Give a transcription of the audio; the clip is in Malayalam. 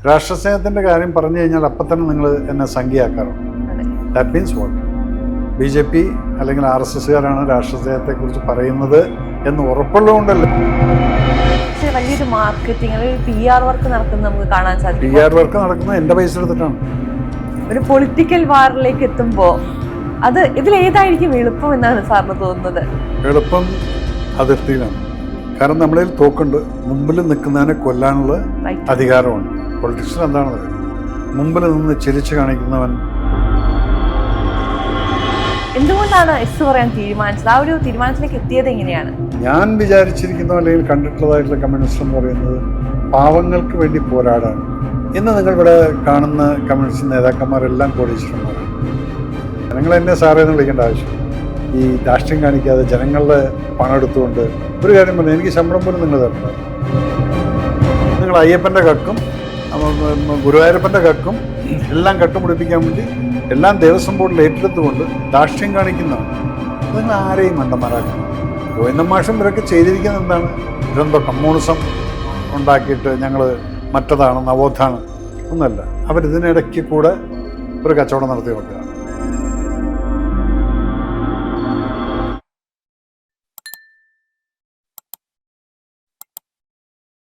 രാഷ്ട്രസ്നേഹത്തിൻ്റെ കാര്യം പറഞ്ഞു കഴിഞ്ഞാൽ അപ്പം തന്നെ നിങ്ങൾ എന്നെ സംഖ്യയാക്കാറുണ്ട്. That means what? BJP അല്ലെങ്കിൽ RSSകാരാണ് രാഷ്ട്രസ്നേഹത്തെക്കുറിച്ച് പറയുന്നത് എന്ന് ഉറപ്പുള്ളതുകൊണ്ടല്ലേ. വലിയൊരു മാർക്കറ്റിംഗ് അല്ലെങ്കിൽ PR വർക്ക് നടക്കുന്നത് നമുക്ക് കാണാൻ സാധിക്കും. PR വർക്ക് നടക്കുന്നത് എൻ്റെ പൈസ എടുത്തിട്ടാണ്. ഒരു പൊളിറ്റിക്കൽ വാറിലേക്ക് എത്തുമ്പോൾ അത് ഇതിലേതായിരിക്കും എളുപ്പം എന്നാണ് സാറിന് തോന്നുന്നത്? എളുപ്പം അതിർത്തിയിലാണ്. കാരണം നമ്മളിൽ തോക്കുണ്ട്, മുമ്പിൽ നിൽക്കുന്നതിനെ കൊല്ലാനുള്ള അധികാരമുണ്ട്. പൊളിറ്റിക്സിൽ എന്താണത്? മുമ്പിൽ നിന്ന് ചിരിച്ചു കാണിക്കുന്നവൻ. എന്തുകൊണ്ടാണ് എസ് പറയാൻ തീരുമാനിച്ചത്? ആ ഒരു തീരുമാനത്തിലേക്ക് എത്തിയത് എങ്ങനെയാണ്? ഞാൻ വിചാരിച്ചിരിക്കുന്ന അല്ലെങ്കിൽ കണ്ടിട്ടുള്ളതായിട്ടുള്ള കമ്മ്യൂണിസ്റ്റ് എന്ന് പറയുന്നത് പാവങ്ങൾക്ക് വേണ്ടി പോരാടാൻ. ഇന്ന് നിങ്ങളിവിടെ കാണുന്ന കമ്മ്യൂണിസ്റ്റ് നേതാക്കന്മാരെല്ലാം കോടീശ്വരന്മാരാണ്. ജനങ്ങൾ എന്നെ സാറേ എന്ന് വിളിക്കേണ്ട ആവശ്യം. ഈ രാഷ്ട്രീയം കാണിക്കാതെ ജനങ്ങളുടെ പണം എടുത്തുകൊണ്ട് ഒരു കാര്യം പറഞ്ഞു, എനിക്ക് ശമ്പളം പോലും നിങ്ങൾ തരണം. നിങ്ങൾ അയ്യപ്പൻ്റെ കക്കും ഗുരുവായൂരപ്പൻ്റെ കക്കും എല്ലാം കട്ടുപിടിപ്പിക്കാൻ വേണ്ടി എല്ലാം ദേവസ്വം ബോർഡിൽ ഏറ്റെടുത്തുകൊണ്ട് രാഷ്ട്രീയം കാണിക്കുന്നതാണ്. നിങ്ങൾ ആരെയും മണ്ടന്മാരാക്കണം. ഗോവിന്ദൻ മാഷും ഇവരൊക്കെ ചെയ്തിരിക്കുന്നത് എന്താണ്? ഇതെന്തോ കമ്മ്യൂണിസം ഉണ്ടാക്കിയിട്ട് ഞങ്ങൾ മറ്റതാണ് നവോത്ഥാനം ഒന്നല്ല. അവരിതിനിടയ്ക്ക് കൂടെ ഒരു കച്ചവടം നടത്തി വെക്കുക.